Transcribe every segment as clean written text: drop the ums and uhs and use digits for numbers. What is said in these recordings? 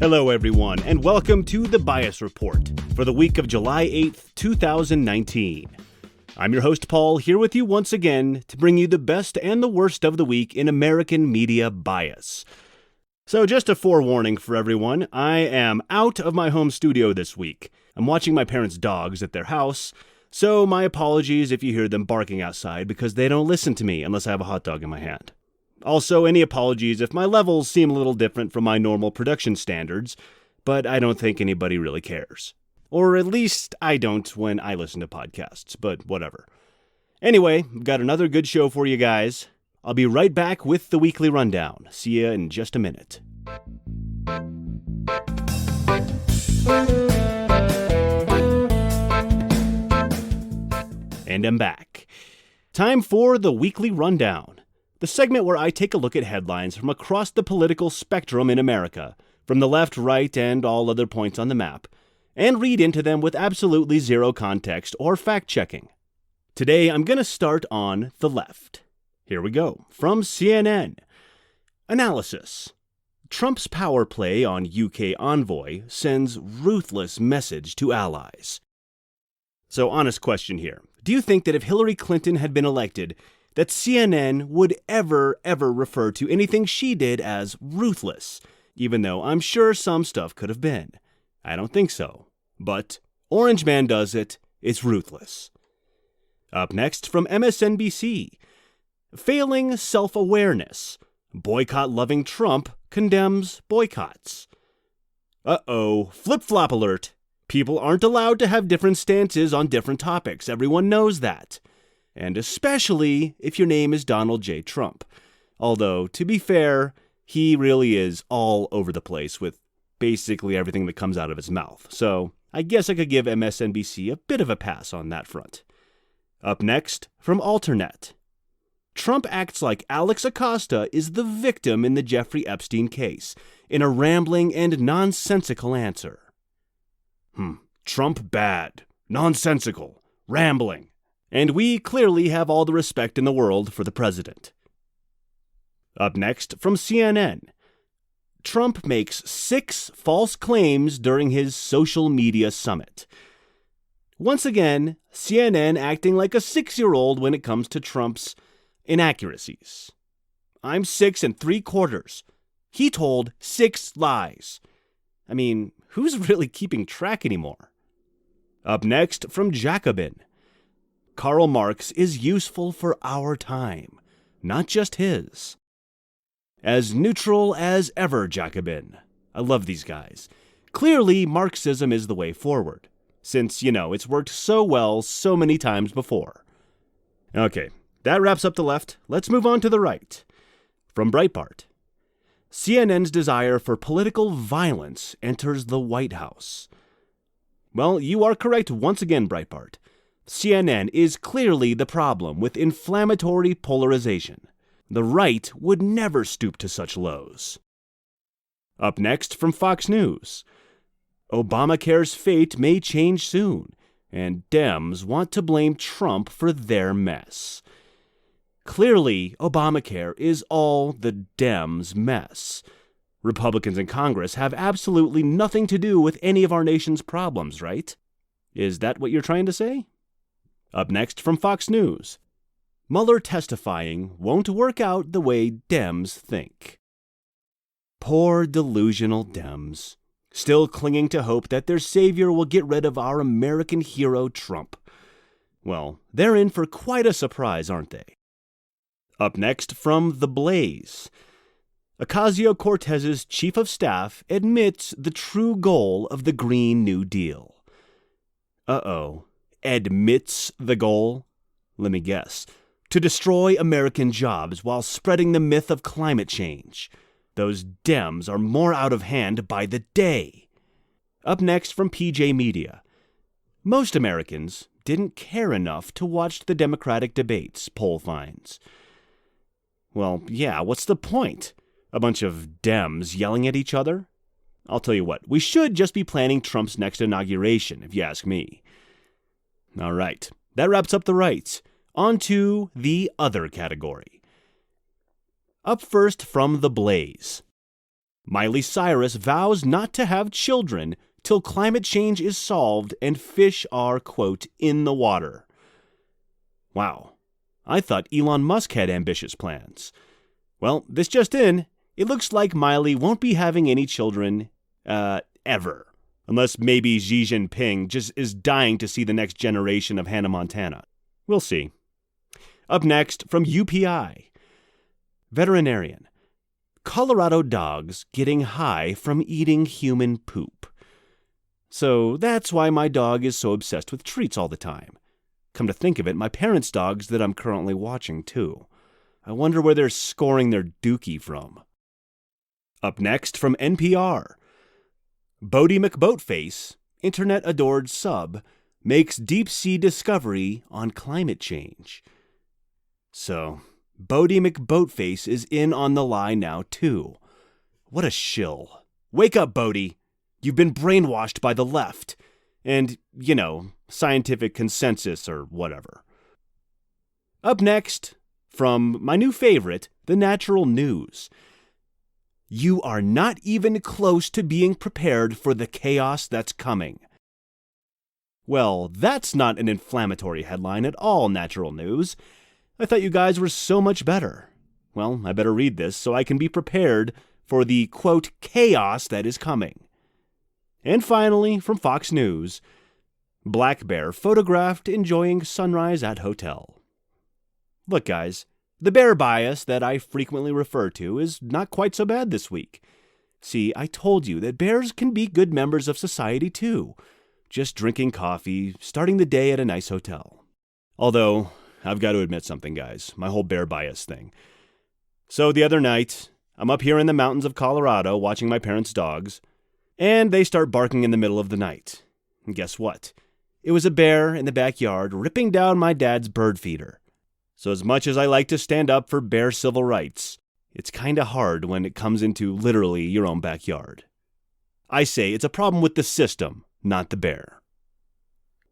Hello, everyone, and welcome to the Bias Report for the week of July 8th, 2019. I'm your host, Paul, here with you once again to bring you the best and the worst of the week in American media bias. So just a forewarning for everyone, I am out of my home studio this week. I'm watching my parents' dogs at their house, so my apologies if you hear them barking outside because they don't listen to me unless I have a hot dog in my hand. Also, any apologies if my levels seem a little different from my normal production standards, but I don't think anybody really cares. Or at least I don't when I listen to podcasts, but whatever. Anyway, I've got another good show for you guys. I'll be right back with the weekly rundown. See ya in just a minute. And I'm back. Time for the weekly rundown. The segment where I take a look at headlines from across the political spectrum in America, from the left, right, and all other points on the map, and read into them with absolutely zero context or fact-checking. Today, I'm going to start on the left. Here we go. From CNN. Analysis. Trump's power play on UK envoy sends ruthless message to allies. So, honest question here. Do you think that if Hillary Clinton had been elected, that CNN would ever refer to anything she did as ruthless, even though I'm sure some stuff could have been? I don't think so. But Orange Man does it. It's ruthless. Up next from MSNBC. Failing self-awareness. Boycott-loving Trump condemns boycotts. Uh-oh, flip-flop alert. People aren't allowed to have different stances on different topics. Everyone knows that. And especially if your name is Donald J. Trump. Although, to be fair, he really is all over the place with basically everything that comes out of his mouth. So, I guess I could give MSNBC a bit of a pass on that front. Up next, from Alternet. Trump acts like Alex Acosta is the victim in the Jeffrey Epstein case, in a rambling and nonsensical answer. Trump bad, nonsensical, rambling. And we clearly have all the respect in the world for the president. Up next, from CNN. Trump makes 6 false claims during his social media summit. Once again, CNN acting like a 6-year-old when it comes to Trump's inaccuracies. I'm 6 3/4. He told 6 lies. I mean, who's really keeping track anymore? Up next, from Jacobin. Karl Marx is useful for our time, not just his. As neutral as ever, Jacobin. I love these guys. Clearly, Marxism is the way forward, since, it's worked so well so many times before. Okay, that wraps up the left. Let's move on to the right. From Breitbart. CNN's desire for political violence enters the White House. Well, you are correct once again, Breitbart. CNN is clearly the problem with inflammatory polarization. The right would never stoop to such lows. Up next from Fox News. Obamacare's fate may change soon, and Dems want to blame Trump for their mess. Clearly, Obamacare is all the Dems' mess. Republicans in Congress have absolutely nothing to do with any of our nation's problems, right? Is that what you're trying to say? Up next from Fox News. Mueller testifying won't work out the way Dems think. Poor delusional Dems, still clinging to hope that their savior will get rid of our American hero Trump. Well, they're in for quite a surprise, aren't they? Up next from The Blaze. Ocasio-Cortez's chief of staff admits the true goal of the Green New Deal. Uh-oh. Admits the goal? Let me guess. To destroy American jobs while spreading the myth of climate change. Those Dems are more out of hand by the day. Up next from PJ Media. Most Americans didn't care enough to watch the Democratic debates, poll finds. Well, yeah, what's the point? A bunch of Dems yelling at each other? I'll tell you what, we should just be planning Trump's next inauguration, if you ask me. All right, that wraps up the right. On to the other category. Up first from The Blaze. Miley Cyrus vows not to have children till climate change is solved and fish are, quote, in the water. Wow, I thought Elon Musk had ambitious plans. Well, this just in, it looks like Miley won't be having any children, ever. Unless maybe Xi Jinping just is dying to see the next generation of Hannah Montana. We'll see. Up next, from UPI. Veterinarian. Colorado dogs getting high from eating human poop. So that's why my dog is so obsessed with treats all the time. Come to think of it, my parents' dogs that I'm currently watching too. I wonder where they're scoring their dookie from. Up next, from NPR. Bodie McBoatface, internet-adored sub, makes deep-sea discovery on climate change. So, Bodie McBoatface is in on the lie now, too. What a shill. Wake up, Bodie. You've been brainwashed by the left. And, scientific consensus or whatever. Up next, from my new favorite, The Natural News. You are not even close to being prepared for the chaos that's coming. Well, that's not an inflammatory headline at all, Natural News. I thought you guys were so much better. Well, I better read this so I can be prepared for the, quote, chaos that is coming. And finally, from Fox News, black bear photographed enjoying sunrise at hotel. Look, guys, the bear bias that I frequently refer to is not quite so bad this week. See, I told you that bears can be good members of society too, just drinking coffee, starting the day at a nice hotel. Although, I've got to admit something, guys, my whole bear bias thing. So the other night, I'm up here in the mountains of Colorado watching my parents' dogs, and they start barking in the middle of the night. And guess what? It was a bear in the backyard ripping down my dad's bird feeder. So as much as I like to stand up for bear civil rights, it's kinda hard when it comes into literally your own backyard. I say it's a problem with the system, not the bear.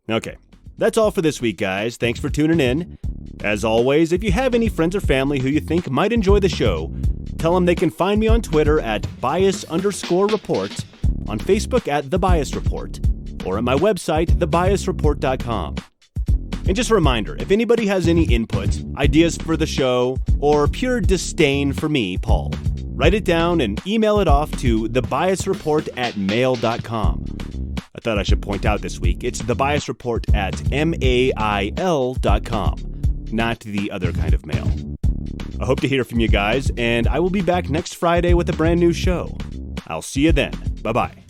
Okay, that's all for this week, guys. Thanks for tuning in. As always, if you have any friends or family who you think might enjoy the show, tell them they can find me on Twitter at bias_report, on Facebook at The Bias Report, or at my website, thebiasreport.com. And just a reminder, if anybody has any input, ideas for the show, or pure disdain for me, Paul, write it down and email it off to thebiasreport@mail.com. I thought I should point out this week, it's thebiasreport@mail.com, not the other kind of mail. I hope to hear from you guys, and I will be back next Friday with a brand new show. I'll see you then. Bye-bye.